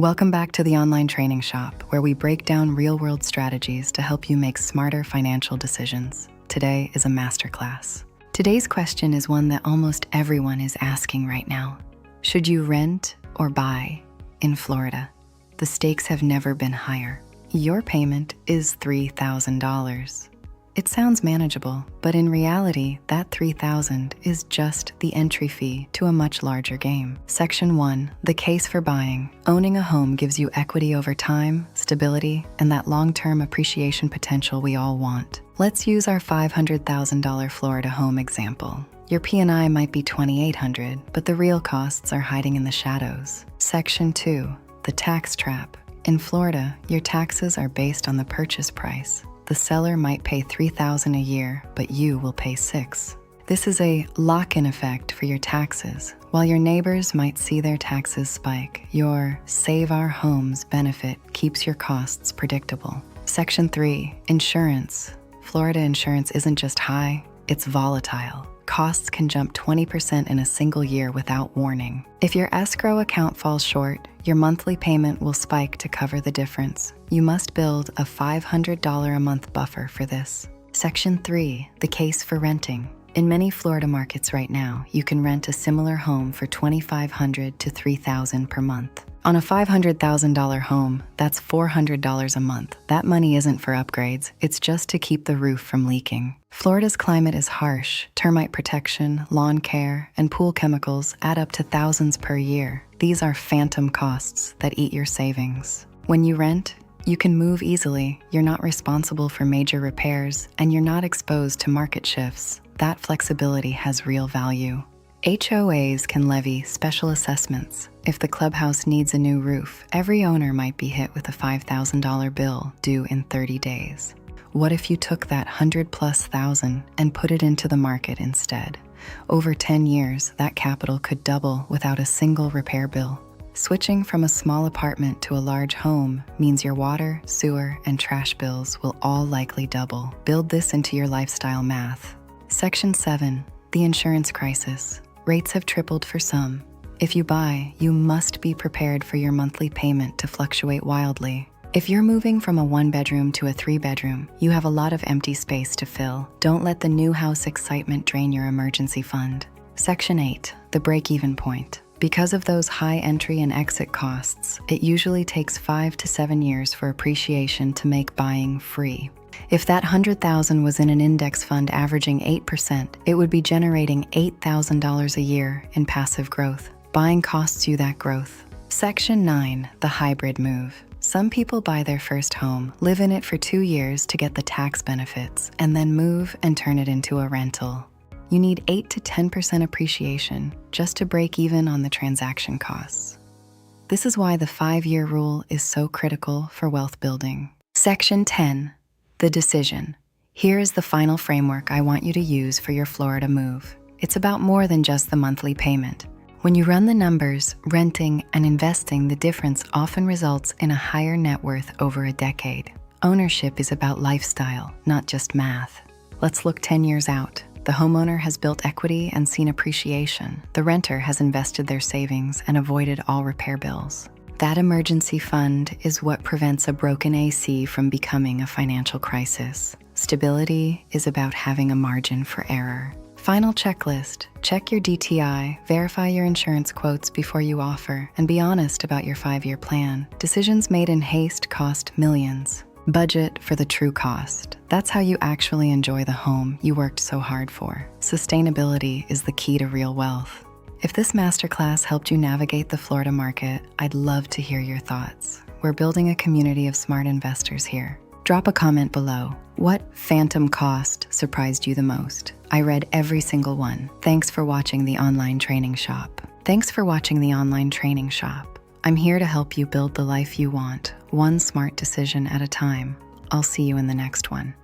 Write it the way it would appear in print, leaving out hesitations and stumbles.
Welcome back to the online training shop, where we break down real-world strategies to help you make smarter financial decisions. Today is a masterclass. Today's question is one that almost everyone is asking right now. Should you rent or buy in Florida? The stakes have never been higher. Your payment is $3,000. It sounds manageable, but in reality, that $3,000 is just the entry fee to a much larger game. Section 1, the case for buying. Owning a home gives you equity over time, stability, and that long-term appreciation potential we all want. Let's use our $500,000 Florida home example. Your P&I might be $2,800, but the real costs are hiding in the shadows. Section 2, the tax trap. In Florida, your taxes are based on the purchase price. The seller might pay $3,000 a year, but you will pay $6,000. This is a lock-in effect for your taxes. While your neighbors might see their taxes spike, your Save Our Homes benefit keeps your costs predictable. Section 3, insurance. Florida insurance isn't just high, it's volatile. Costs can jump 20% in a single year without warning. If your escrow account falls short, your monthly payment will spike to cover the difference. You must build a $500 a month buffer for this. Section 3, the case for renting. In many Florida markets right now, you can rent a similar home for $2,500 to $3,000 per month. On a $500,000 home, that's $400 a month. That money isn't for upgrades, it's just to keep the roof from leaking. Florida's climate is harsh. Termite protection, lawn care, and pool chemicals add up to thousands per year. These are phantom costs that eat your savings. When you rent, you can move easily, you're not responsible for major repairs, and you're not exposed to market shifts. That flexibility has real value. HOAs can levy special assessments. If the clubhouse needs a new roof, every owner might be hit with a $5,000 bill due in 30 days. What if you took that $100,000+ and put it into the market instead? Over 10 years, that capital could double without a single repair bill. Switching from a small apartment to a large home means your water, sewer, and trash bills will all likely double. Build this into your lifestyle math. Section 7, the insurance crisis. Rates have tripled for some. If you buy, you must be prepared for your monthly payment to fluctuate wildly. If you're moving from a 1-bedroom to a 3-bedroom, you have a lot of empty space to fill. Don't let the new house excitement drain your emergency fund. Section 8, the break-even point. Because of those high entry and exit costs, it usually takes 5 to 7 years for appreciation to make buying free. If that $100,000 was in an index fund averaging 8%, it would be generating $8,000 a year in passive growth. Buying costs you that growth. Section 9, the hybrid move. Some people buy their first home, live in it for 2 years to get the tax benefits, and then move and turn it into a rental. You need 8 to 10% appreciation just to break even on the transaction costs. This is why the 5-year rule is so critical for wealth building. Section 10, the decision. Here is the final framework I want you to use for your Florida move. It's about more than just the monthly payment. When you run the numbers, renting and investing, the difference often results in a higher net worth over a decade. Ownership is about lifestyle, not just math. Let's look 10 years out. The homeowner has built equity and seen appreciation. The renter has invested their savings and avoided all repair bills. That emergency fund is what prevents a broken AC from becoming a financial crisis. Stability is about having a margin for error. Final checklist. Check your DTI, verify your insurance quotes before you offer, and be honest about your 5-year plan. Decisions made in haste cost millions. Budget for the true cost. That's how you actually enjoy the home you worked so hard for. Sustainability is the key to real wealth. If this masterclass helped you navigate the Florida market, I'd love to hear your thoughts. We're building a community of smart investors here. Drop a comment below. What phantom cost surprised you the most? I read every single one. Thanks for watching the online training shop. I'm here to help you build the life you want, one smart decision at a time. I'll see you in the next one.